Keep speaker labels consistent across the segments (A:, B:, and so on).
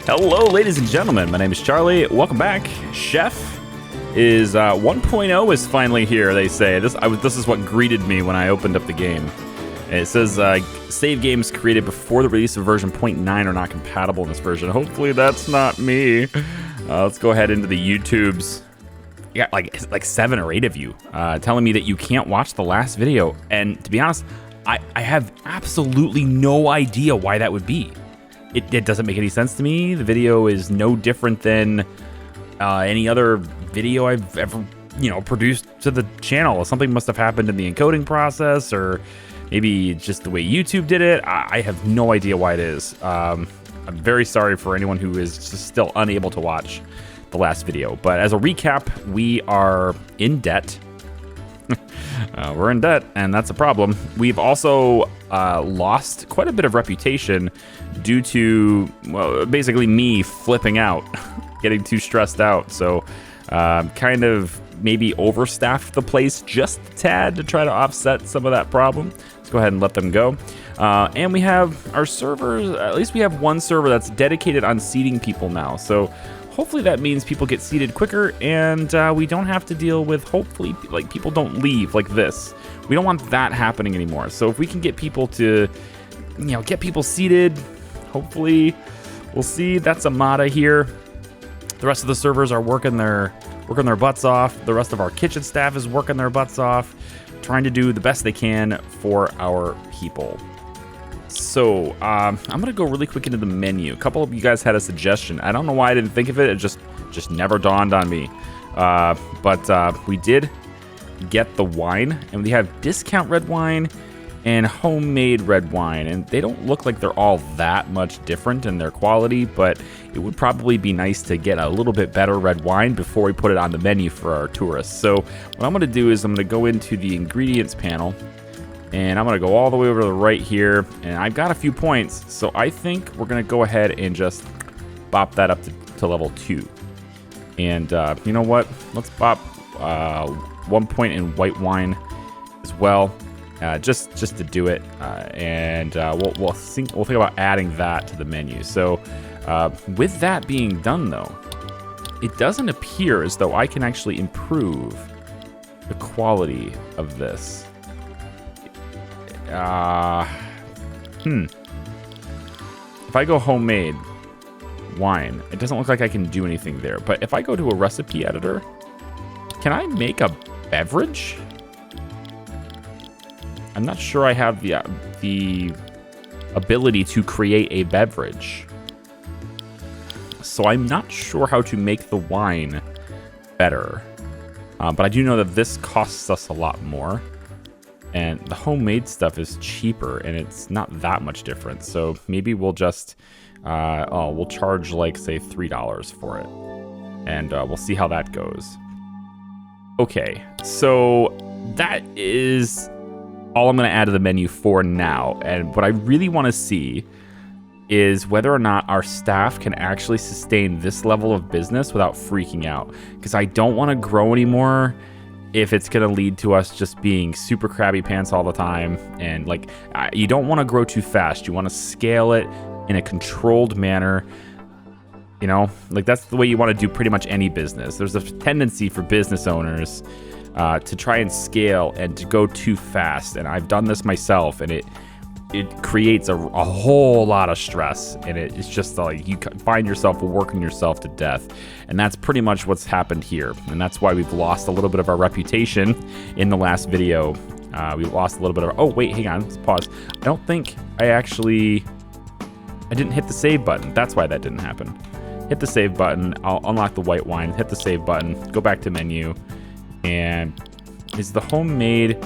A: Hello, ladies and gentlemen. My name is Charlie. Welcome back. Chef is 1.0 is finally here, they say. This is what greeted me when I opened up the game. It says save games created before the release of version 0.9 are not compatible in this version. Hopefully that's not me. Let's go ahead into the YouTubes. You got like 7 or 8 of you telling me that you can't watch the last video. And to be honest, I have absolutely no idea why that would be. It doesn't make any sense to me. The video is no different than any other video I've ever, produced to the channel. Something must have happened in the encoding process, or maybe just the way YouTube did it. I have no idea why it is. I'm very sorry for anyone who is just still unable to watch the last video. But as a recap, we are in debt. We're in debt, and that's a problem. We've also lost quite a bit of reputation due to, well, basically me flipping out, getting too stressed out. So kind of maybe overstaffed the place just a tad to try to offset some of that problem. Let's go ahead and let them go. And we have our servers, at least we have one server that's dedicated on seating people now. So hopefully that means people get seated quicker, and we don't have to deal with, hopefully, like, people don't leave like this. We don't want that happening anymore. So if we can get people to, get people seated, hopefully, we'll see. That's Amada here. The rest of the servers are working their butts off. The rest of our kitchen staff is working their butts off, trying to do the best they can for our people. So I'm gonna go really quick into the menu. A couple of you guys had a suggestion. I don't know why I didn't think of it. It just never dawned on me. But we did get the wine, and we have discount red wine and homemade red wine, and they don't look like they're all that much different in their quality, but it would probably be nice to get a little bit better red wine before we put it on the menu for our tourists. So what I'm gonna do is I'm gonna go into the ingredients panel, and I'm gonna go all the way over to the right here, and I've got a few points, so I think we're gonna go ahead and just bop that up to level 2. And you know what? Let's bop 1 point in white wine as well, just to do it. And we'll think about adding that to the menu. So with that being done, though, it doesn't appear as though I can actually improve the quality of this. If I go homemade wine, it doesn't look like I can do anything there. But if I go to a recipe editor, can I make a beverage? I'm not sure I have the ability to create a beverage. So I'm not sure how to make the wine better. But I do know that this costs us a lot more. And the homemade stuff is cheaper, and it's not that much different. So maybe we'll just, we'll charge like, say, $3 for it. And we'll see how that goes. Okay, so that is all I'm going to add to the menu for now. And what I really want to see is whether or not our staff can actually sustain this level of business without freaking out. Because I don't want to grow anymore if it's going to lead to us just being super crabby pants all the time. And like, you don't want to grow too fast. You want to scale it in a controlled manner. Like that's the way you want to do pretty much any business. There's a tendency for business owners to try and scale and to go too fast. And I've done this myself, and it creates a whole lot of stress. And it's just like you find yourself working yourself to death. And that's pretty much what's happened here. And that's why we've lost a little bit of our reputation in the last video. We lost a little bit of, oh wait, hang on, let's pause. I don't think I didn't hit the save button. That's why that didn't happen. Hit the save button, I'll unlock the white wine, hit the save button, go back to menu, and is the homemade,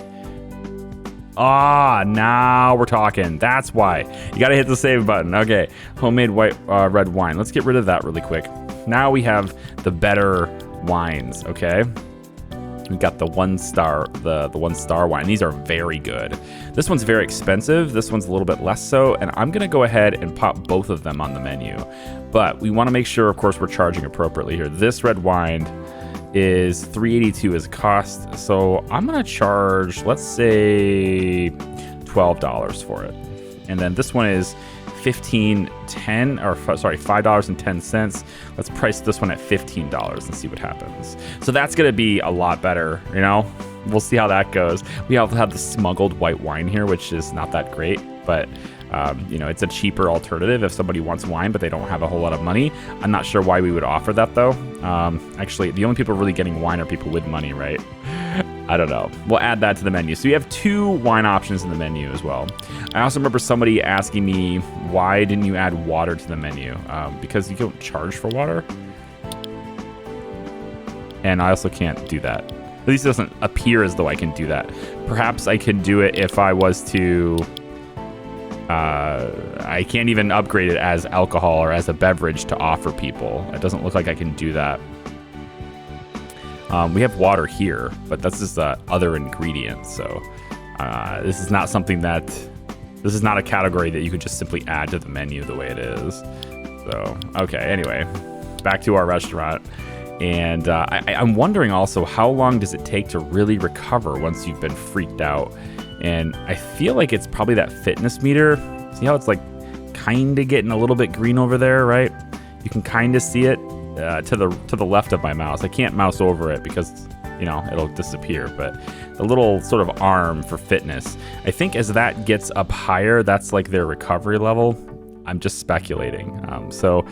A: now we're talking. That's why. You gotta hit the save button. Okay, homemade white red wine. Let's get rid of that really quick. Now we have the better wines, okay? We got the 1-star, the 1-star wine. These are very good. This one's very expensive. This one's a little bit less so, and I'm gonna go ahead and pop both of them on the menu. But we wanna make sure, of course, we're charging appropriately here. This red wine is $3.82 as a cost, so I'm gonna charge, let's say, $12 for it. And then this one is $5.10. Let's price this one at $15 and see what happens. So that's going to be a lot better, you know? We'll see how that goes. We also have the smuggled white wine here, which is not that great, but you know, it's a cheaper alternative if somebody wants wine, but they don't have a whole lot of money. I'm not sure why we would offer that though. Actually, the only people really getting wine are people with money, right? I don't know. We'll add that to the menu. So you have 2 wine options in the menu as well. I also remember somebody asking me, why didn't you add water to the menu? Because you don't charge for water. And I also can't do that. At least it doesn't appear as though I can do that. Perhaps I could do it if I was to... I can't even upgrade it as alcohol or as a beverage to offer people. It doesn't look like I can do that. We have water here, but that's just other ingredients. So this is not something that... This is not a category that you could just simply add to the menu the way it is. So, okay, anyway. Back to our restaurant. And I'm wondering also, how long does it take to really recover once you've been freaked out? And I feel like it's probably that fitness meter. See how it's like kind of getting a little bit green over there, right? You can kind of see it to the left of my mouse. I can't mouse over it because, you know, it'll disappear. But the little sort of arm for fitness, I think as that gets up higher, that's like their recovery level. I'm just speculating. So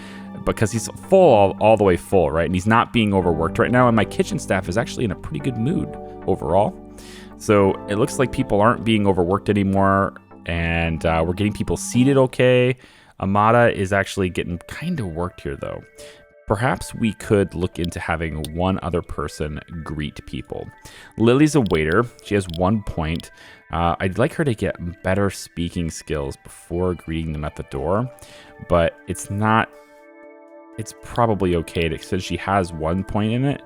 A: because he's full, all the way full, right? And he's not being overworked right now. And my kitchen staff is actually in a pretty good mood overall. So it looks like people aren't being overworked anymore, and we're getting people seated okay. Amada is actually getting kind of worked here, though. Perhaps we could look into having one other person greet people. Lily's a waiter. She has 1 point. I'd like her to get better speaking skills before greeting them at the door, but it's probably okay to, since she has 1 point in it,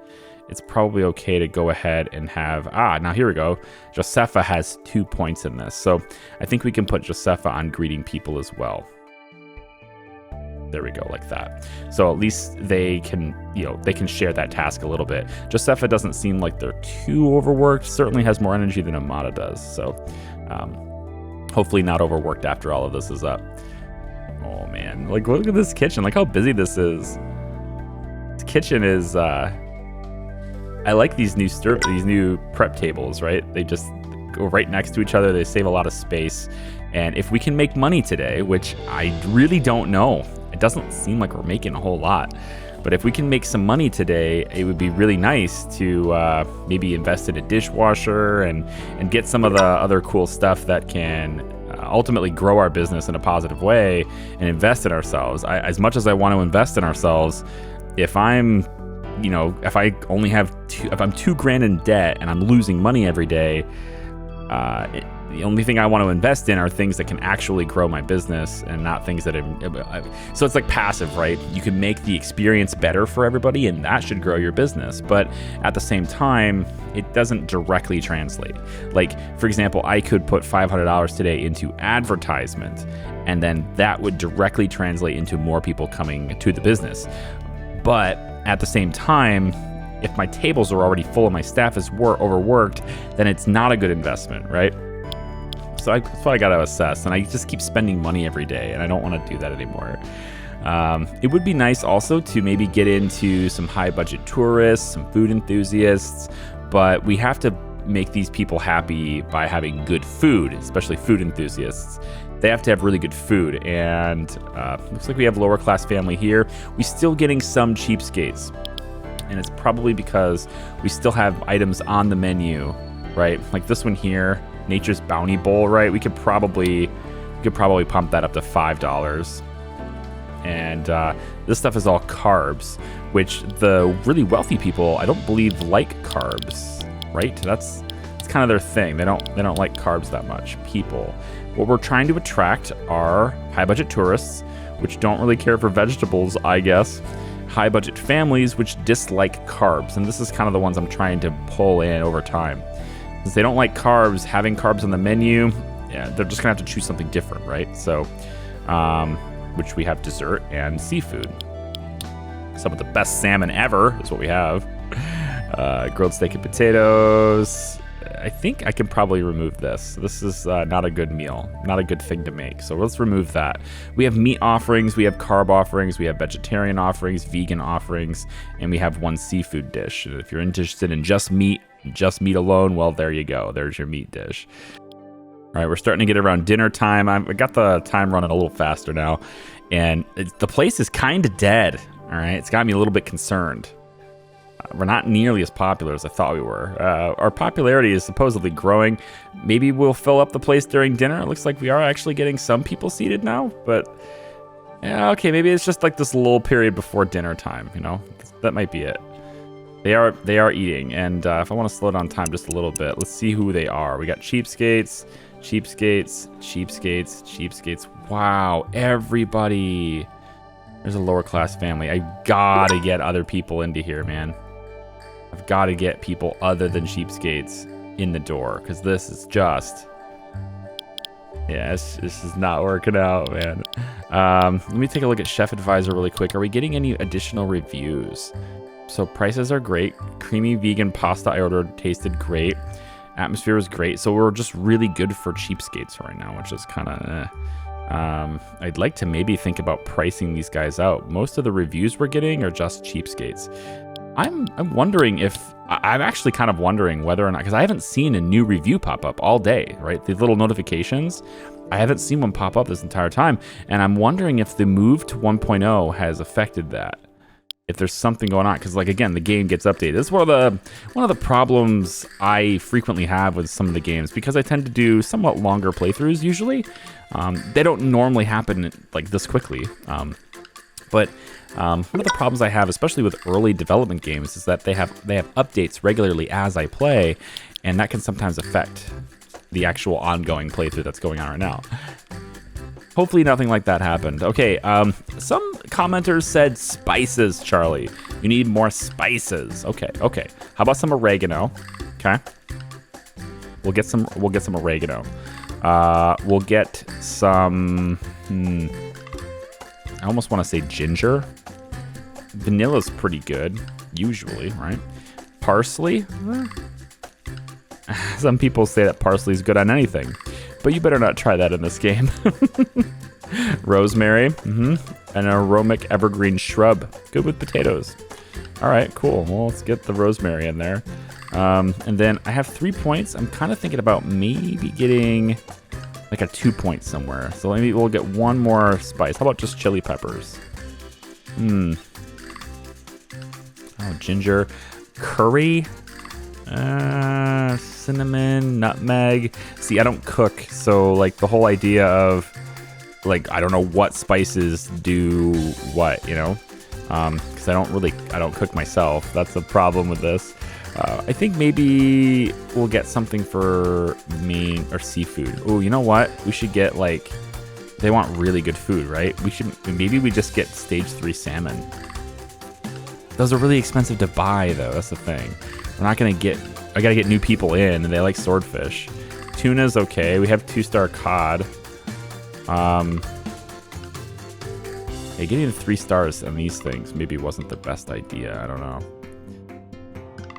A: it's probably okay to go ahead and have, now here we go. Josefa has 2 points in this. So I think we can put Josefa on greeting people as well. There we go, like that. So at least they can, they can share that task a little bit. Josefa doesn't seem like they're too overworked. Certainly has more energy than Amada does. So hopefully not overworked after all of this is up. Oh man, like look at this kitchen. Like how busy this is. This kitchen is, I like these new prep tables, right? They just go right next to each other. They save a lot of space. And if we can make money today, which I really don't know, it doesn't seem like we're making a whole lot. But if we can make some money today, it would be really nice to maybe invest in a dishwasher and get some of the other cool stuff that can ultimately grow our business in a positive way and invest in ourselves. As much as I want to invest in ourselves, if I'm if I only have if I'm $2,000 in debt and I'm losing money every day, the only thing I want to invest in are things that can actually grow my business and not things that so it's like passive, right? You can make the experience better for everybody and that should grow your business. But at the same time, it doesn't directly translate. Like, for example, I could put $500 today into advertisement and then that would directly translate into more people coming to the business. But at the same time, if my tables are already full and my staff is overworked, then it's not a good investment, right? So that's what I got to assess. And I just keep spending money every day, and I don't want to do that anymore. It would be nice also to maybe get into some high-budget tourists, some food enthusiasts, but we have to make these people happy by having good food, especially food enthusiasts. They have to have really good food, and looks like we have lower class family here. We're still getting some cheapskates, and it's probably because we still have items on the menu, right? Like this one here, Nature's Bounty Bowl, right? We could probably pump that up to $5. And this stuff is all carbs, which the really wealthy people, I don't believe like carbs, right? That's kind of their thing. They don't like carbs that much. People. What we're trying to attract are high-budget tourists, which don't really care for vegetables, I guess. High-budget families, which dislike carbs. And this is kind of the ones I'm trying to pull in over time. Since they don't like carbs, having carbs on the menu, they're just going to have to choose something different, right? So, which we have dessert and seafood. Some of the best salmon ever is what we have. Grilled steak and potatoes. I think I can probably remove this. This is not a good meal, not a good thing to make. So let's remove that. We have meat offerings, we have carb offerings, we have vegetarian offerings, vegan offerings, and we have one seafood dish. If you're interested in just meat alone, well, there you go. There's your meat dish. All right, we're starting to get around dinner time. I got the time running a little faster now, and the place is kind of dead. All right, it's got me a little bit concerned. We're not nearly as popular as I thought we were. Our popularity is supposedly growing. Maybe we'll fill up the place during dinner. It looks like we are actually getting some people seated now, but yeah, okay, maybe it's just like this lull period before dinner time, you know? That might be it. They are eating, and if I want to slow down time just a little bit, let's see who they are. We got cheapskates, cheapskates, cheapskates, cheapskates. Wow, everybody. There's a lower class family. I gotta get other people into here, man. I've got to get people other than cheapskates in the door, because this is just... Yeah, this is not working out, man. Let me take a look at Chef Advisor really quick. Are we getting any additional reviews? So prices are great. Creamy vegan pasta I ordered tasted great. Atmosphere was great. So we're just really good for cheapskates right now, which is kind of... I'd like to maybe think about pricing these guys out. Most of the reviews we're getting are just cheapskates. I'm wondering if... I'm actually kind of wondering whether or not... Because I haven't seen a new review pop up all day, right? The little notifications. I haven't seen one pop up this entire time. And I'm wondering if the move to 1.0 has affected that. If there's something going on. Because, like, again, the game gets updated. This is one of the problems I frequently have with some of the games. Because I tend to do somewhat longer playthroughs usually. They don't normally happen, like, this quickly. But one of the problems I have, especially with early development games, is that they have updates regularly as I play, and that can sometimes affect the actual ongoing playthrough that's going on right now. Hopefully nothing like that happened. Okay, some commenters said spices, Charlie. You need more spices. Okay. How about some oregano? Okay. We'll get some oregano. We'll get some... I almost want to say ginger. Vanilla's pretty good, usually, right? Parsley? Some people say that parsley is good on anything, but you better not try that in this game. Rosemary, an aromatic evergreen shrub. Good with potatoes. All right, cool. Well, let's get the rosemary in there. And then I have 3 points. I'm kind of thinking about maybe getting... like a 2 point somewhere. So maybe we'll get one more spice. How about just chili peppers? Oh, ginger. Curry. Cinnamon, nutmeg. See, I don't cook. So like the whole idea of like, I don't know what spices do what, you know? Because I don't cook myself. That's the problem with this. I think maybe we'll get something for main or seafood. Oh, you know what? We should get like, they want really good food, right? Maybe we just get stage 3 salmon. Those are really expensive to buy though. That's the thing. We're not going to get, I got to get new people in and they like swordfish. Tuna's okay. We have 2-star cod. Hey, getting 3 stars on these things maybe wasn't the best idea. I don't know.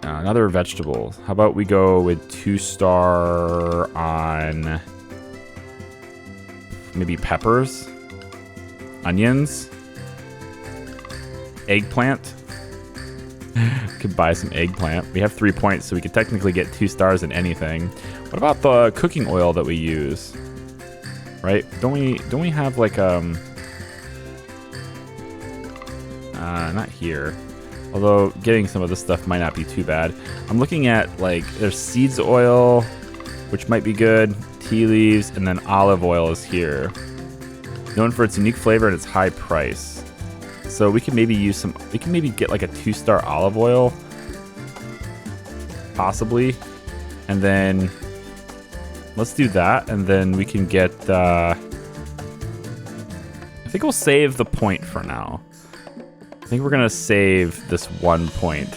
A: Another vegetable. How about we go with 2-star on maybe peppers, onions, eggplant. Could buy some eggplant. We have 3 points, so we could technically get 2 stars in anything. What about the cooking oil that we use? Right? Don't we have like not here. Although getting some of this stuff might not be too bad. I'm looking at like there's seeds oil, which might be good, tea leaves, and then olive oil is here. Known for its unique flavor and its high price. So we can maybe get like a 2-star olive oil, possibly, and then let's do that, and then we can get. I think we'll save the point for now. I think we're gonna save this 1 point,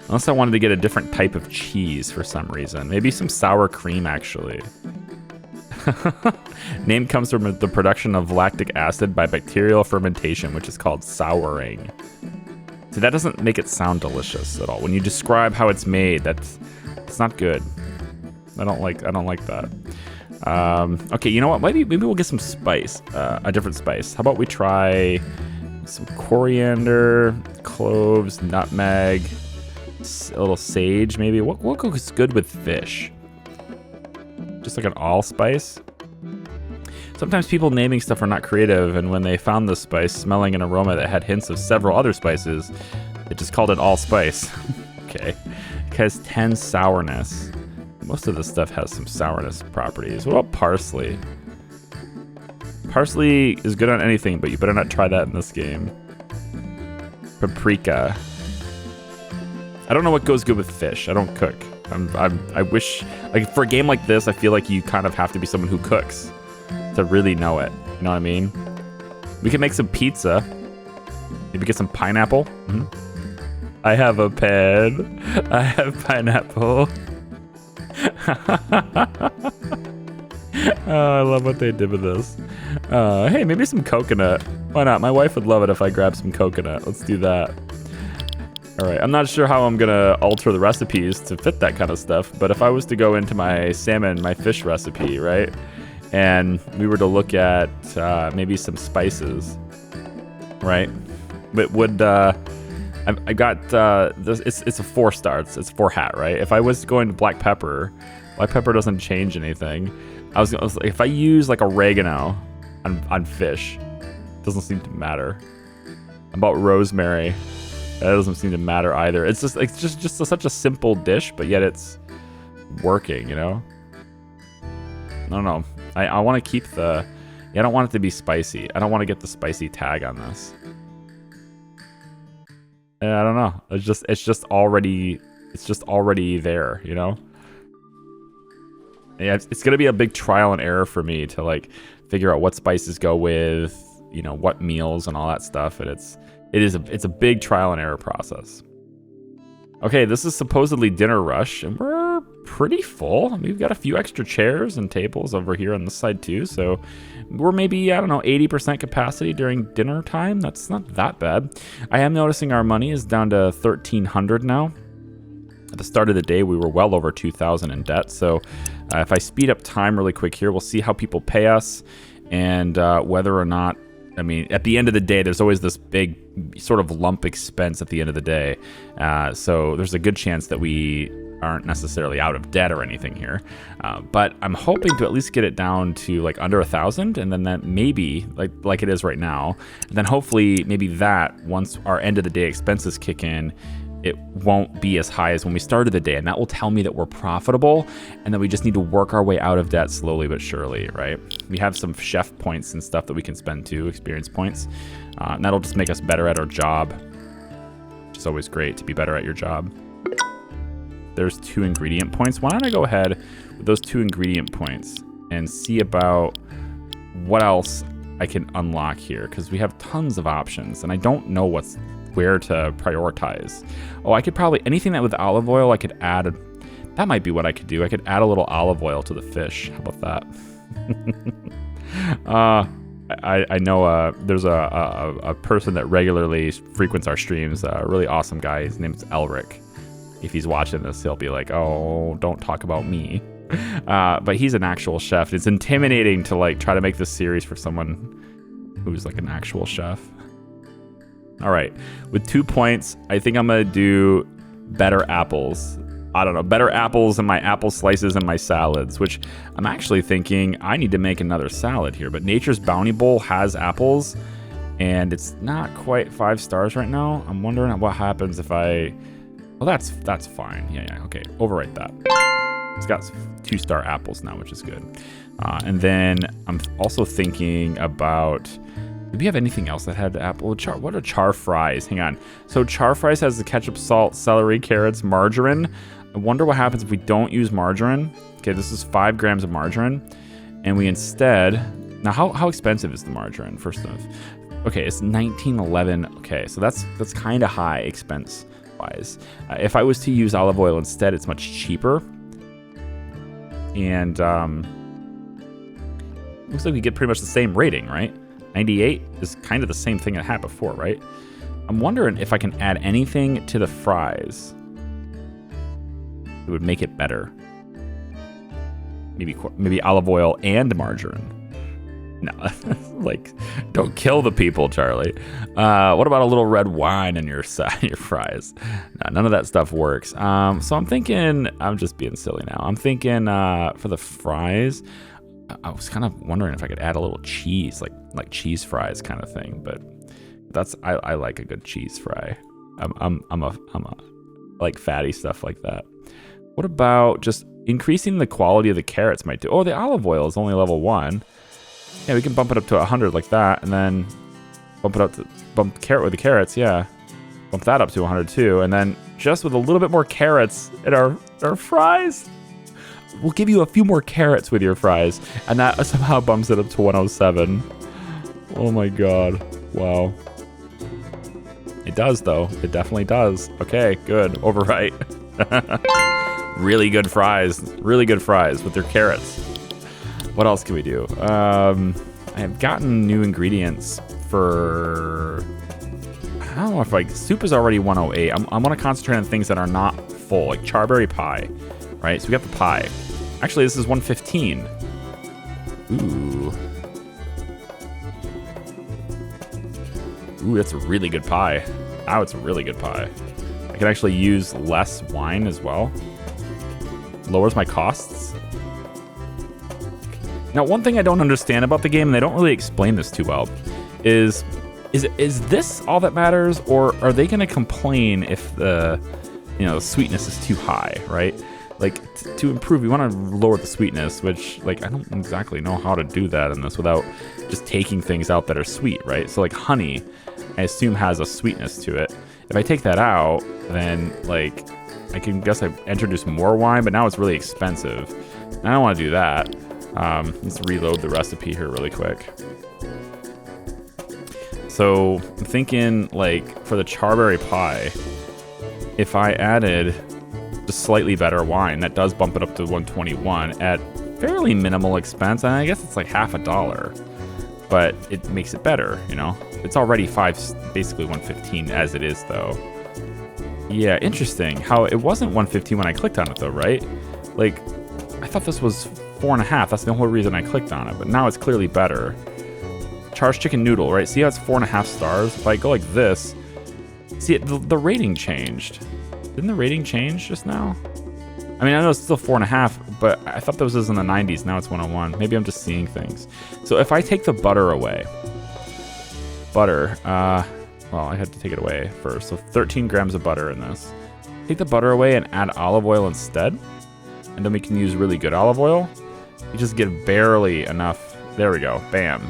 A: unless I wanted to get a different type of cheese for some reason. Maybe some sour cream, actually. Name comes from the production of lactic acid by bacterial fermentation, which is called souring. See, that doesn't make it sound delicious at all. When you describe how it's made, it's not good. I don't like that. Okay, you know what? Maybe we'll get some spice, a different spice. How about we try some coriander, cloves, nutmeg, a little sage, maybe. What goes good with fish? Just like an allspice. Sometimes people naming stuff are not creative, and when they found the spice smelling an aroma that had hints of several other spices, they just called it allspice. Okay. It has 10 sourness. Most of this stuff has some sourness properties. What about parsley? Parsley is good on anything, but you better not try that in this game. Paprika. I don't know what goes good with fish. I don't cook. I wish, like, for a game like this, I feel like you kind of have to be someone who cooks to really know it. You know what I mean? We can make some pizza. Maybe get some pineapple. I have a pen. I have pineapple. Oh, I love what they did with this. Hey, maybe some coconut. Why not? My wife would love it if I grab some coconut. Let's do that. All right, I'm not sure how I'm gonna alter the recipes to fit that kind of stuff, but if I was to go into my salmon, my fish recipe, right, and we were to look at maybe some spices, right, but would I got this? It's a 4-star. It's 4 hat, right? If I was going to black pepper doesn't change anything. I was if I use like oregano on fish, it doesn't seem to matter. About rosemary. That doesn't seem to matter either. It's just such a simple dish, but yet it's working, you know? I don't know. I want to keep the... Yeah, I don't want it to be spicy. I don't want to get the spicy tag on this. I don't know. It's just already there, you know? Yeah, it's going to be a big trial and error for me to like figure out what spices go with, you know, what meals and all that stuff, and it's a big trial and error process. Okay, this is supposedly dinner rush, and we're pretty full. We've got a few extra chairs and tables over here on this side too, so we're maybe, I don't know, 80% capacity during dinner time. That's not that bad. I am noticing our money is down to 1,300 now. At the start of the day, we were well over 2,000 in debt, so if I speed up time really quick here, we'll see how people pay us and whether or not, I mean, at the end of the day, there's always this big sort of lump expense at the end of the day. So there's a good chance that we aren't necessarily out of debt or anything here. But I'm hoping to at least get it down to like under 1,000, and then that maybe like it is right now. And then hopefully maybe that once our end of the day expenses kick in, it won't be as high as when we started the day, and that will tell me that we're profitable and that we just need to work our way out of debt slowly but surely, right? We have some chef points and stuff that we can spend too, experience points, and that'll just make us better at our job, which is always great to be better at your job. There's 2 ingredient points. Why don't I go ahead with those 2 ingredient points and see about what else I can unlock here, because we have tons of options and I don't know where to prioritize. Oh, I could probably, anything that with olive oil, I could add, that might be what I could do. I could add a little olive oil to the fish. How about that? I know there's a person that regularly frequents our streams, a really awesome guy. His name's Elric. If he's watching this, he'll be like, oh, don't talk about me. But he's an actual chef. It's intimidating to like try to make this series for someone who's like an actual chef. All right, with 2 points, I think I'm gonna do better apples. I don't know, better apples and my apple slices and my salads, which I'm actually thinking I need to make another salad here. But Nature's Bounty Bowl has apples, and it's not quite 5 stars right now. I'm wondering what happens if I... Well, that's fine. Yeah, okay, overwrite that. It's got 2-star apples now, which is good. And then I'm also thinking about... Do we have anything else that had the apple? What are char fries? Hang on. So char fries has the ketchup, salt, celery, carrots, margarine. I wonder what happens if we don't use margarine. Okay, this is 5 grams of margarine. And we instead... Now, how expensive is the margarine, first off? Okay, it's $19.11. Okay, so that's kind of high expense-wise. If I was to use olive oil instead, it's much cheaper. And looks like we get pretty much the same rating, right? 98 is kind of the same thing I had before, right? I'm wondering if I can add anything to the fries that would make it better. maybe olive oil and margarine. No, like, don't kill the people, Charlie. What about a little red wine in your fries? No, none of that stuff works. So I'm thinking, I'm just being silly now. I'm thinking for the fries, I was kind of wondering if I could add a little cheese, like cheese fries kind of thing. But I like a good cheese fry. I'm a like fatty stuff like that. What about just increasing the quality of the carrots might do? Oh, the olive oil is only level 1. Yeah, we can bump it up to 100 like that, and then bump carrot with the carrots. Yeah, bump that up to 100 too, and then just with a little bit more carrots in our fries, we'll give you a few more carrots with your fries, and that somehow bumps it up to 107. Oh my god! Wow. It does though. It definitely does. Okay, good. Overwrite. Really good fries. Really good fries with their carrots. What else can we do? I have gotten new ingredients for... I don't know if like soup is already 108. I want to concentrate on things that are not full, like Charberry Pie, right? So we got the pie. Actually, this is 115. Ooh, that's a really good pie. Now it's a really good pie. I can actually use less wine as well. Lowers my costs. Now, one thing I don't understand about the game, and they don't really explain this too well, is this all that matters, or are they going to complain if the sweetness is too high, right? Like, to improve, we want to lower the sweetness, which, like, I don't exactly know how to do that in this without just taking things out that are sweet, right? So, like, honey, I assume has a sweetness to it. If I take that out, then, like, I guess I introduce more wine, but now it's really expensive. And I don't want to do that. Let's reload the recipe here really quick. So I'm thinking, like, for the Charberry Pie, if I added just slightly better wine, that does bump it up to 121 at fairly minimal expense. And I guess it's like $50, but it makes it better, It's already basically 115 as it is, though. Yeah, interesting how it wasn't 115 when I clicked on it, though, right? Like, I thought this was 4.5. That's the whole reason I clicked on it, but now it's clearly better. Charged chicken noodle, right? See how it's 4.5 stars? If I go like this, see the rating changed. Didn't the rating change just now? I mean, I know it's still 4.5, but I thought this was in the 90s. Now it's 101. Maybe I'm just seeing things. So if I take the butter away, well, I had to take it away first. So 13 grams of butter in this. Take the butter away and add olive oil instead. And then we can use really good olive oil. You just get barely enough. There we go. Bam.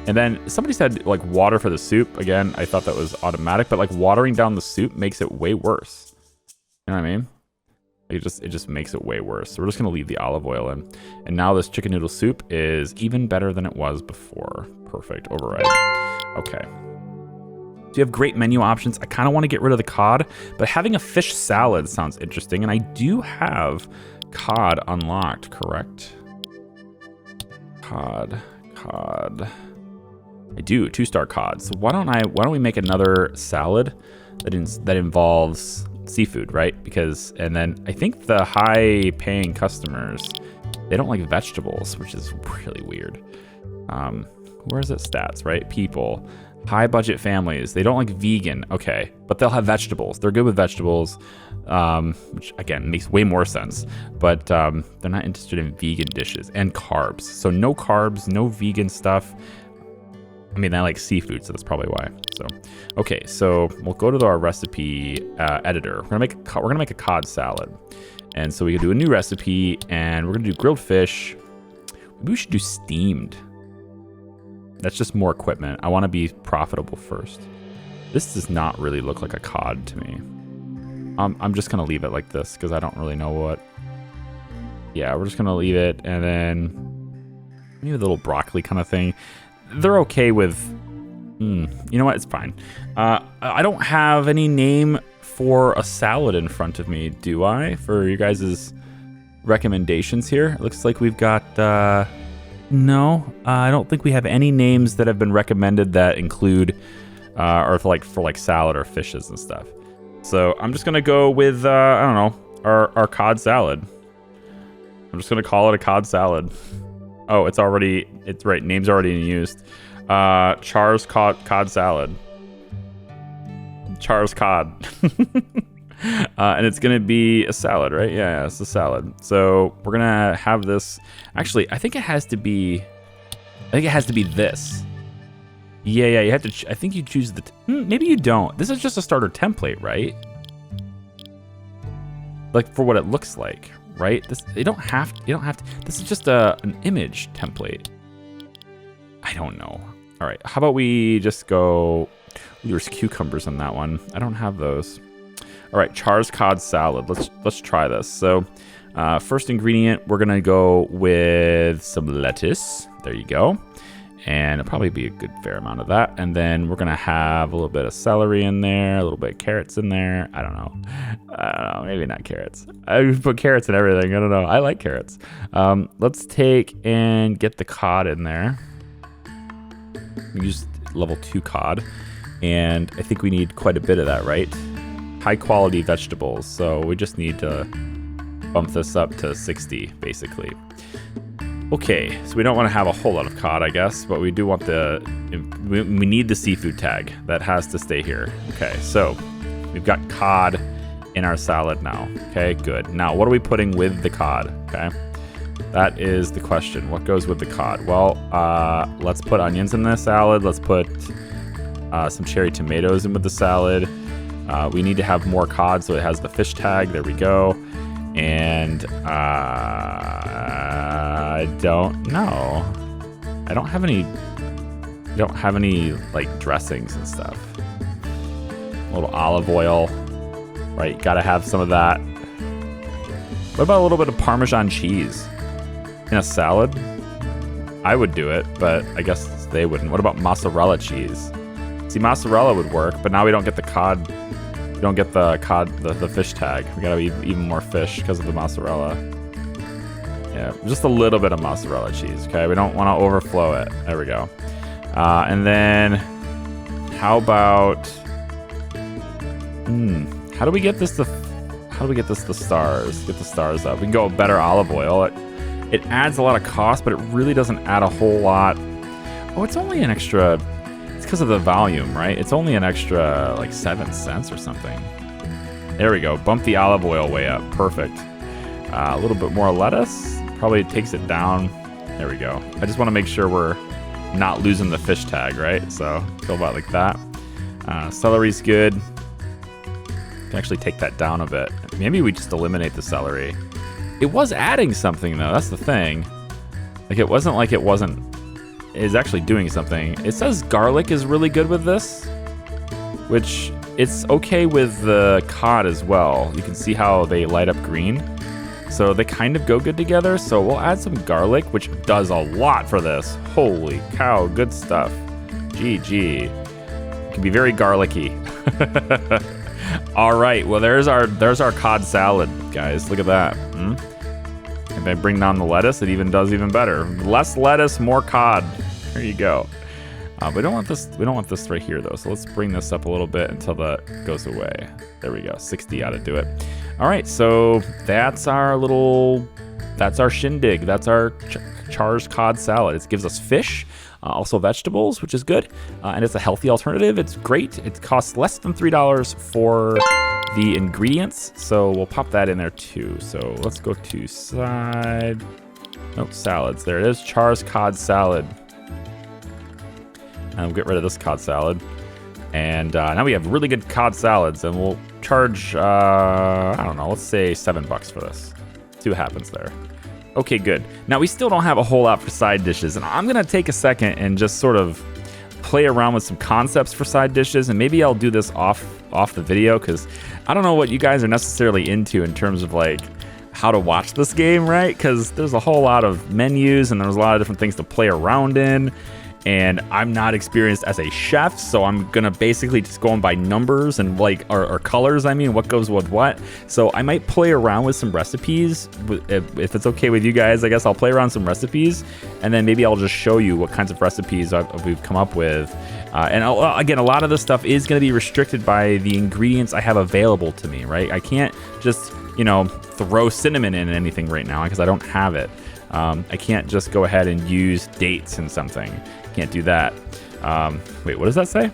A: And then somebody said, like, water for the soup. Again, I thought that was automatic, but like watering down the soup makes it way worse. You know what I mean? It just makes it way worse. So we're just gonna leave the olive oil in. And now this chicken noodle soup is even better than it was before. Perfect. Override. Okay. So you have great menu options. I kind of want to get rid of the cod, but having a fish salad sounds interesting. And I do have cod unlocked, correct? Cod. I do, 2-star cod. So why don't we make another salad that involves seafood, right? And then I think the high paying customers, they don't like vegetables, which is really weird. Where is it? Stats, right? People. High budget families, they don't like vegan. Okay, but they'll have vegetables. They're good with vegetables, which again makes way more sense. But they're not interested in vegan dishes and carbs. So no carbs, no vegan stuff. I mean, I like seafood, so that's probably why. So, okay, so we'll go to our recipe editor. We're gonna make a cod salad, and so we can do a new recipe, and we're gonna do grilled fish. Maybe we should do steamed. That's just more equipment. I want to be profitable first. This does not really look like a cod to me. I'm just going to leave it like this because I don't really know what. Yeah, we're just going to leave it. And then maybe a little broccoli kind of thing. They're okay with... you know what? It's fine. I don't have any name for a salad in front of me, do I? For you guys' recommendations here. It looks like we've got... No, I don't think we have any names that have been recommended that include, or for salad or fishes and stuff. So I'm just gonna go with I don't know, our cod salad. I'm just gonna call it a cod salad. Oh, it's right. Name's already in used. Char's cod salad. Char's cod. And it's gonna be a salad, right? Yeah, it's a salad. So we're gonna have this. Actually, I think it has to be this. Yeah. You have to. I think you choose the. Maybe you don't. This is just a starter template, right? Like for what it looks like, right? You don't have to. This is just an image template. I don't know. All right. How about we just go? Ooh, there's cucumbers on that one. I don't have those. All right, Char's cod salad. Let's try this. So, first ingredient, we're gonna go with some lettuce. There you go. And it'll probably be a good fair amount of that. And then we're gonna have a little bit of celery in there, a little bit of carrots in there. I don't know, maybe not carrots. I put carrots in everything. I don't know. I like carrots. Let's take and get the cod in there. We use level 2 cod, and I think we need quite a bit of that, right? High quality vegetables. So we just need to bump this up to 60, basically. Okay, so we don't want to have a whole lot of cod, I guess, but we do want we need the seafood tag. That has to stay here. Okay, so we've got cod in our salad now. Okay, good. Now, what are we putting with the cod? Okay, that is the question. What goes with the cod? Well, let's put onions in the salad. Let's put some cherry tomatoes in with the salad. We need to have more cod, so it has the fish tag. There we go. And I don't know. I don't have any like dressings and stuff. A little olive oil, right? Gotta have some of that. What about a little bit of Parmesan cheese in a salad? I would do it, but I guess they wouldn't. What about mozzarella cheese? See, mozzarella would work, but now we don't get the cod. We don't get the cod, the fish tag. We gotta eat even more fish because of the mozzarella. Yeah, just a little bit of mozzarella cheese, okay? We don't want to overflow it. There we go. And then, how about? How do we get this to stars? Get the stars up. We can go with better olive oil. It adds a lot of cost, but it really doesn't add a whole lot. Oh, it's only an extra. It's because of the volume, right? It's only an extra like 7 cents or something. There we go. Bump the olive oil way up. Perfect. A little bit more lettuce. Probably takes it down. There we go. I just want to make sure we're not losing the fish tag, right? So go about like that. Celery's good. Can actually take that down a bit. Maybe we just eliminate the celery. It was adding something though. That's the thing. Like it wasn't like it wasn't. Is actually doing something. It says garlic is really good with this, which it's okay with the cod as well. You can see how they light up green. So they kind of go good together. So we'll add some garlic, which does a lot for this. Holy cow, good stuff. GG. It can be very garlicky. All right, well there's our cod salad, guys. Look at that. If I bring down the lettuce, it even does even better. Less lettuce, more cod. There you go. We don't want this. We don't want this right here though. So let's bring this up a little bit until that goes away. There we go. 60 ought to do it. All right. So that's our shindig. That's our Char's cod salad. It gives us fish, also vegetables, which is good, and it's a healthy alternative. It's great. It costs less than $3 for the ingredients, so we'll pop that in there too. So let's go to side. Nope, salads. There it is. Char's cod salad. And we'll get rid of this cod salad. And now we have really good cod salads, and we'll charge, I don't know, let's say $7 for this. See what happens there. Okay, good. Now we still don't have a whole lot for side dishes, and I'm gonna take a second and just sort of play around with some concepts for side dishes, and maybe I'll do this off the video, because I don't know what you guys are necessarily into in terms of like how to watch this game, right? Because there's a whole lot of menus and there's a lot of different things to play around in, and I'm not experienced as a chef, so I'm gonna basically just go on by numbers and like or colors. I mean, what goes with what. So I might play around with some recipes if it's okay with you guys. I guess I'll play around with some recipes, and then maybe I'll just show you what kinds of recipes we've come up with. And again, a lot of this stuff is going to be restricted by the ingredients I have available to me, right? I can't just you know, throw cinnamon in anything right now because I don't have it. I can't just go ahead and use dates in something. Can't do that. Wait, what does that say?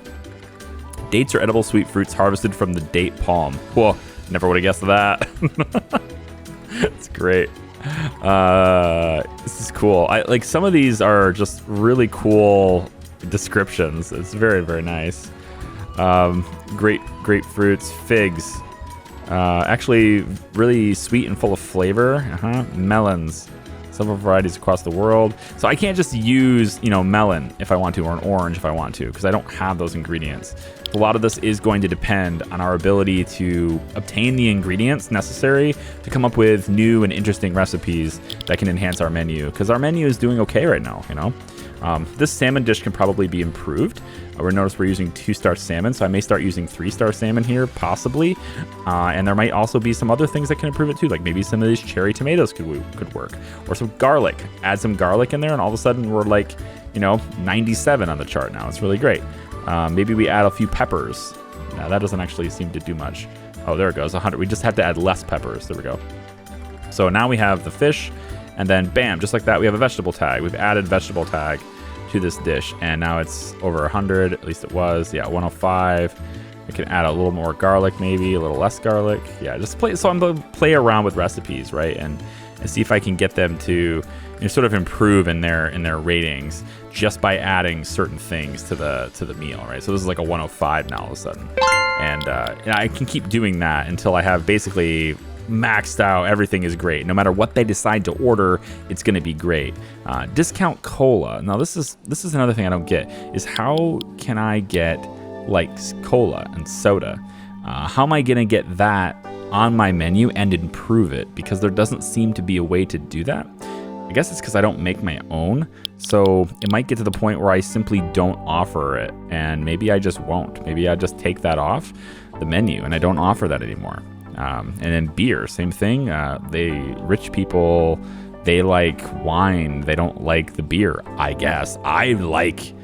A: Dates are edible sweet fruits harvested from the date palm. Whoa, never would have guessed that. It's great. This is cool. Like some of these are just really cool descriptions. It's very, very nice. Grapefruits, figs. Actually really sweet and full of flavor. Melons. Several varieties across the world. So I can't just use, you know, melon if I want to, or an orange if I want to, because I don't have those ingredients. A lot of this is going to depend on our ability to obtain the ingredients necessary to come up with new and interesting recipes that can enhance our menu, because our menu is doing okay right now, you know. This salmon dish can probably be improved. We notice we're using 2-star salmon, so I may start using 3-star salmon here, possibly. And there might also be some other things that can improve it too, like maybe some of these cherry tomatoes could work, or some garlic. Add some garlic in there, and all of a sudden we're like, you know, 97 on the chart now. It's really great. Maybe we add a few peppers. Now that doesn't actually seem to do much. Oh, there it goes, 100. We just had to add less peppers. There we go. So now we have the fish, and then bam, just like that, we have a vegetable tag. We've added vegetable tag to this dish, and now it's over 100. At least it was. Yeah, 105. We can add a little more garlic, maybe a little less garlic. Yeah, just play. So I'm going to play around with recipes, right, and see if I can get them to, you know, sort of improve in their ratings just by adding certain things to the meal, right? So this is like a 105 now all of a sudden, and I can keep doing that until I have basically maxed out. Everything is great. No matter what they decide to order, it's going to be great. Discount cola. Now this is another thing I don't get, is how can I get like cola and soda? How am I going to get that on my menu and improve it? Because there doesn't seem to be a way to do that. I guess it's because I don't make my own. So it might get to the point where I simply don't offer it, and maybe I just won't. Maybe I just take that off the menu and I don't offer that anymore. And then beer, same thing. Rich people, they like wine. They don't like the beer, I guess. I like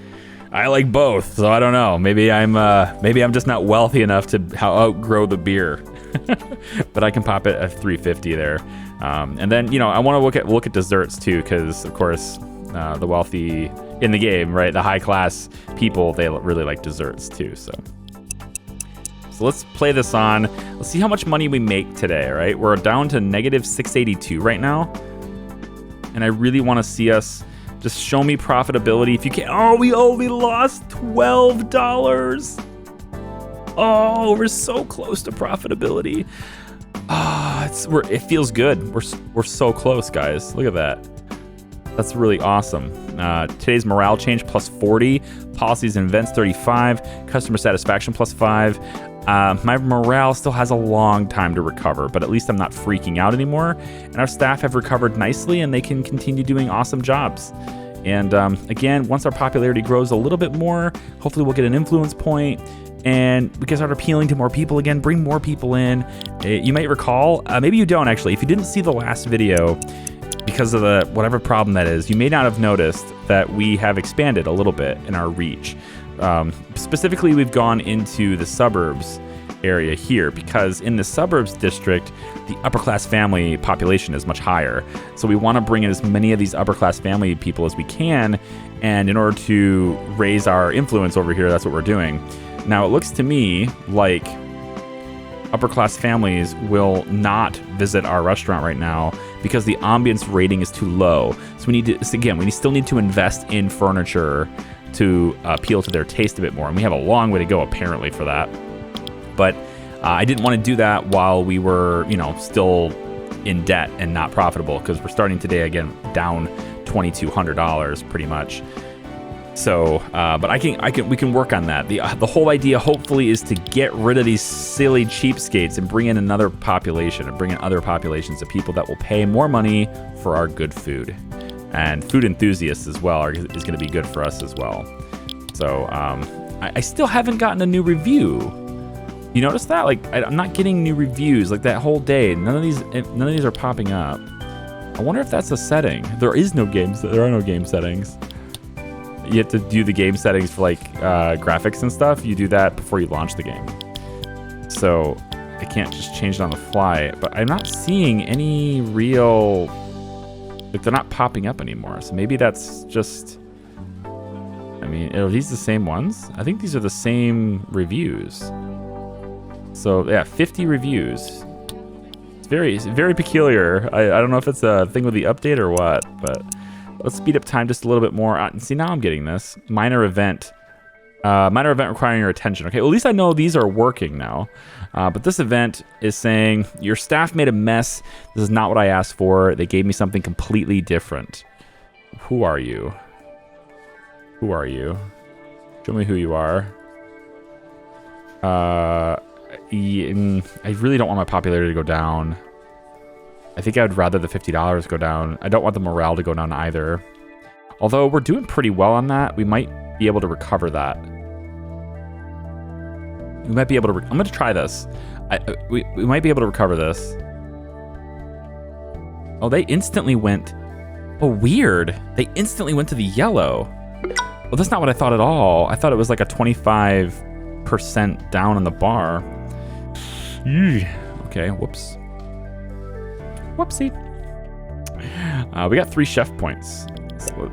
A: both, so I don't know. Maybe I'm just not wealthy enough to outgrow the beer. But I can pop it at 350 there. And then, you know, I want to look at desserts too, because of course the wealthy in the game, right? The high class people, they really like desserts too. So let's play this on. Let's see how much money we make today, right? We're down to negative 682 right now. And I really want to see us just show me profitability. If you can. Oh, we only lost $12. Oh, we're so close to profitability. It feels good. We're so close, guys. Look at that. That's really awesome. Today's morale change plus 40, policies and events 35, customer satisfaction plus 5. My morale still has a long time to recover, but at least I'm not freaking out anymore. And our staff have recovered nicely, and they can continue doing awesome jobs. And again, once our popularity grows a little bit more, hopefully we'll get an influence point, and we can start appealing to more people again, bring more people in. You might recall, maybe you don't actually, if you didn't see the last video, because of the whatever problem that is, you may not have noticed that we have expanded a little bit in our reach. Specifically, we've gone into the suburbs area here, because in the suburbs district, the upper class family population is much higher. So we want to bring in as many of these upper class family people as we can, and in order to raise our influence over here, that's what we're doing. Now, it looks to me like upper class families will not visit our restaurant right now because the ambience rating is too low. So we still need to invest in furniture to appeal to their taste a bit more. And we have a long way to go apparently for that. But I didn't want to do that while we were, you know, still in debt and not profitable, because we're starting today again down $2,200 pretty much. So, but we can work on that. The whole idea, hopefully, is to get rid of these silly cheapskates and bring in another population, and bring in other populations of people that will pay more money for our good food. And food enthusiasts as well is going to be good for us as well. So, I still haven't gotten a new review. You notice that? Like, I'm not getting new reviews like that whole day. None of these are popping up. I wonder if that's a setting. There are no game settings. You have to do the game settings for like graphics and stuff. You do that before you launch the game. So I can't just change it on the fly. But I'm not seeing any real, like, they're not popping up anymore. So maybe that's just, I mean, are these the same ones? I think these are the same reviews. So yeah, 50 reviews. It's very peculiar. I don't know if it's a thing with the update or what, but let's speed up time just a little bit more. See, now I'm getting this. Minor event requiring your attention. Okay, well, at least I know these are working now. But this event is saying, your staff made a mess. This is not what I asked for. They gave me something completely different. Who are you? Who are you? Show me who you are. I really don't want my popularity to go down. I think I would rather the $50 go down. I don't want the morale to go down either. Although we're doing pretty well on that, we might be able to recover that. We might be able to. I'm going to try this. We might be able to recover this. Oh, they instantly went. Oh, weird. They instantly went to the yellow. Well, that's not what I thought at all. I thought it was like a 25% down on the bar. Okay, whoops. Whoopsie. We got 3 chef points,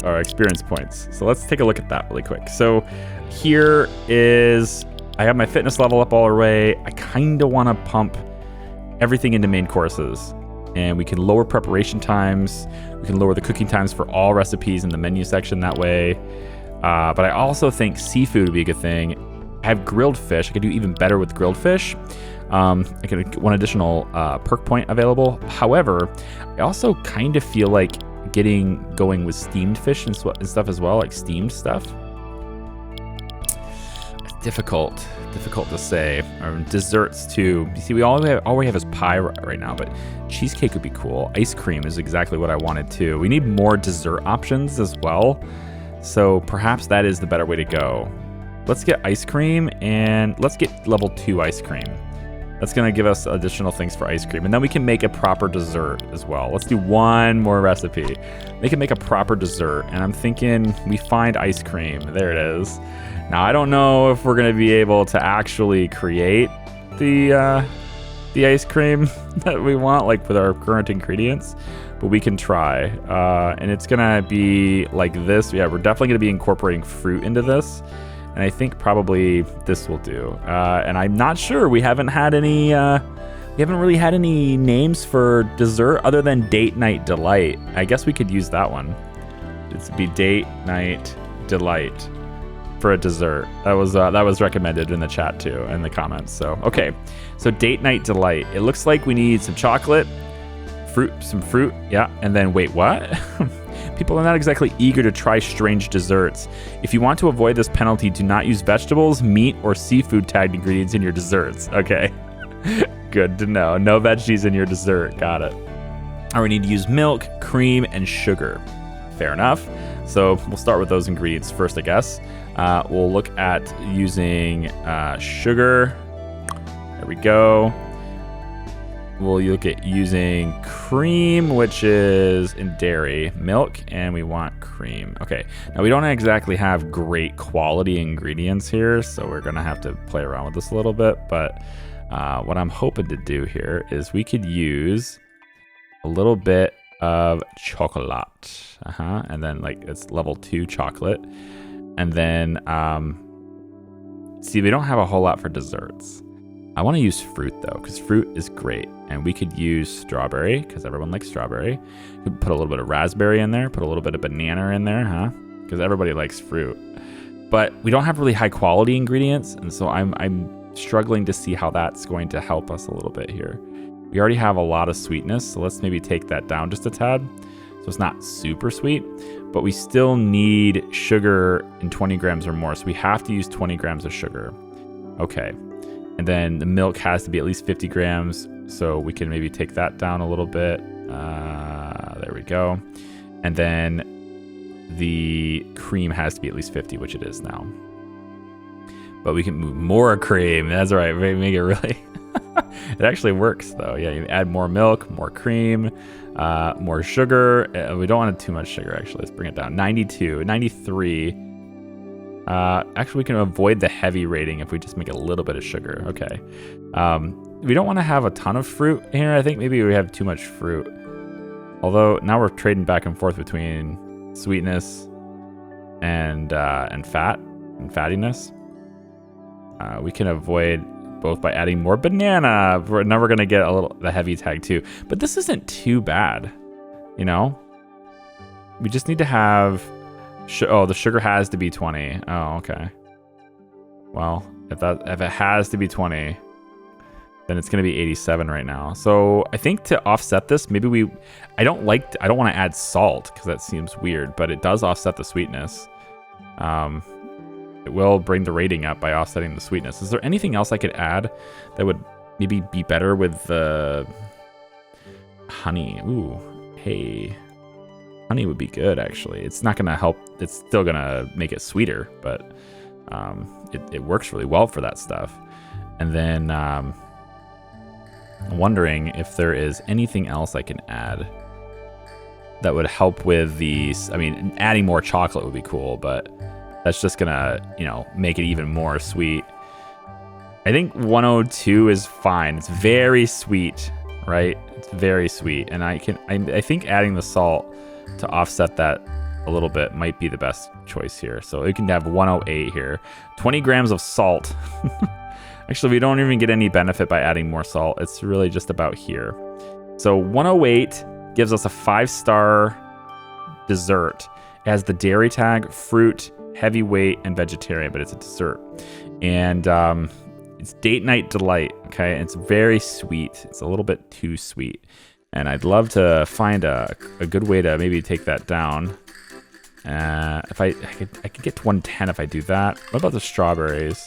A: or experience points. So let's take a look at that really quick. So here is, I have my fitness level up all the way. I kind of want to pump everything into main courses. And we can lower preparation times. We can lower the cooking times for all recipes in the menu section that way. But I also think seafood would be a good thing. I have grilled fish. I could do even better with grilled fish. I could get 1 additional perk point available. However, I also kind of feel like going with steamed fish and stuff as well, like steamed stuff. It's difficult to say. Desserts too. You see, all we have is pie right now, but cheesecake would be cool. Ice cream is exactly what I wanted too. We need more dessert options as well. So perhaps that is the better way to go. Let's get ice cream, and let's get level 2 ice cream. That's going to give us additional things for ice cream. And then we can make a proper dessert as well. Let's do 1 more recipe. They can make a proper dessert. And I'm thinking we find ice cream. There it is. Now, I don't know if we're going to be able to actually create the ice cream that we want, like with our current ingredients. But we can try. And it's going to be like this. Yeah, we're definitely going to be incorporating fruit into this. And I think probably this will do. And I'm not sure. We haven't really had any names for dessert other than Date Night Delight. I guess we could use that one. It'd be Date Night Delight for a dessert. That was recommended in the chat too, in the comments. So okay, so Date Night Delight. It looks like we need some chocolate, some fruit, yeah, and then wait, what? People are not exactly eager to try strange desserts. If you want to avoid this penalty, do not use vegetables, meat, or seafood tagged ingredients in your desserts. Okay, good to know. No veggies in your dessert. Got it. All right, we need to use milk, cream, and sugar. Fair enough. So we'll start with those ingredients first, I guess. We'll look at using sugar. There we go. We'll look at using cream, which is in dairy, milk, and we want cream. Okay, now we don't exactly have great quality ingredients here, so we're gonna have to play around with this a little bit, but what I'm hoping to do here is we could use a little bit of chocolate, and then like it's level 2 chocolate, and then see, we don't have a whole lot for desserts. I want to use fruit though, because fruit is great, and we could use strawberry because everyone likes strawberry. We could put a little bit of raspberry in there, put a little bit of banana in there, because everybody likes fruit. But we don't have really high quality ingredients, and so I'm struggling to see how that's going to help us a little bit here. We already have a lot of sweetness, so let's maybe take that down just a tad. So it's not super sweet, but we still need sugar in 20 grams or more, so we have to use 20 grams of sugar. Okay. And then the milk has to be at least 50 grams, so we can maybe take that down a little bit. There we go. And then the cream has to be at least 50, which it is now. But we can move more cream. That's right. Make it really... It actually works, though. Yeah, you add more milk, more cream, more sugar. We don't want too much sugar, actually. Let's bring it down. 92, 93. Actually, we can avoid the heavy rating if we just make a little bit of sugar. Okay. We don't want to have a ton of fruit here. I think maybe we have too much fruit. Although now we're trading back and forth between sweetness and fat and fattiness. We can avoid both by adding more banana. Now we're gonna get the heavy tag too. But this isn't too bad, you know. We just need to have. Oh, the sugar has to be 20. Oh, okay. Well, if it has to be 20. Then it's going to be 87 right now. So I think to offset this, maybe I don't want to add salt because that seems weird, but it does offset the sweetness. It will bring the rating up by offsetting the sweetness. Is there anything else I could add that would maybe be better with the honey? Ooh, hey, honey would be good actually. It's not going to help. It's still going to make it sweeter, but it works really well for that stuff. And then I'm wondering if there is anything else I can add that would help with these. I mean, adding more chocolate would be cool, but that's just gonna, make it even more sweet. I think 102 is fine. It's very sweet, right? It's very sweet, and I think adding the salt to offset that a little bit might be the best choice here. So we can have 108 here. 20 grams of salt. Actually, we don't even get any benefit by adding more salt. It's really just about here. So 108 gives us a 5-star dessert. It has the dairy tag, fruit, heavyweight, and vegetarian, but it's a dessert. And it's date night delight, okay? It's very sweet. It's a little bit too sweet. And I'd love to find a good way to maybe take that down. If I could get to 110 if I do that. What about the strawberries?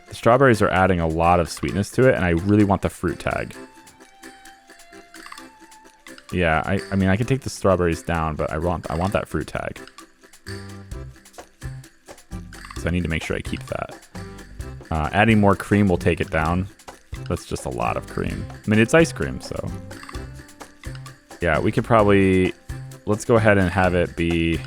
A: The strawberries are adding a lot of sweetness to it, and I really want the fruit tag. Yeah, I mean, I can take the strawberries down, but I want that fruit tag. So I need to make sure I keep that. Adding more cream will take it down. That's just a lot of cream. I mean, it's ice cream, so. Yeah, we could probably, let's go ahead and have it be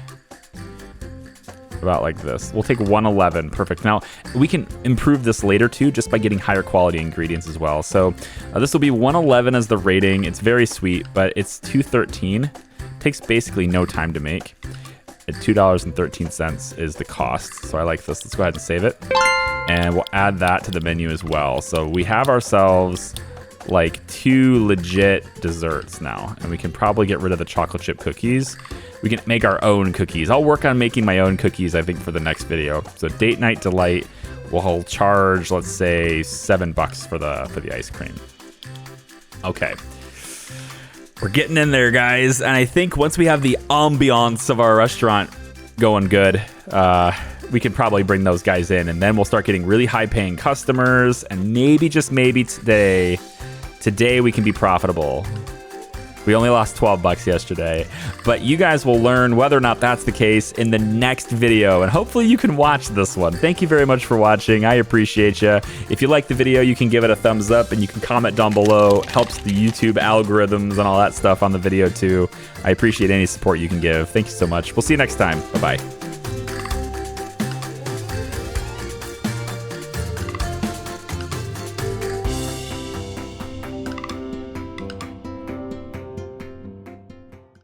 A: about like this. We'll take 111, perfect. Now, we can improve this later too, just by getting higher quality ingredients as well. So this will be 111 as the rating. It's very sweet, but it's $2.13. Takes basically no time to make. At $2.13 is the cost. So I like this. Let's go ahead and save it. And we'll add that to the menu as well. So we have ourselves like 2 legit desserts now, and we can probably get rid of the chocolate chip cookies. We can make our own cookies. I'll work on making my own cookies, I think, for the next video. So date night delight, we'll charge, let's say, $7 for the ice cream. Okay. We're getting in there, guys. And I think once we have the ambiance of our restaurant going good, we can probably bring those guys in, and then we'll start getting really high paying customers, and maybe, just maybe today we can be profitable. We only lost $12 yesterday, but you guys will learn whether or not that's the case in the next video, and hopefully you can watch this one. Thank you very much for watching. I appreciate you. If you like the video, you can give it a thumbs up, and you can comment down below. It helps the YouTube algorithms and all that stuff on the video too. I appreciate any support you can give. Thank you so much. We'll see you next time. Bye-bye.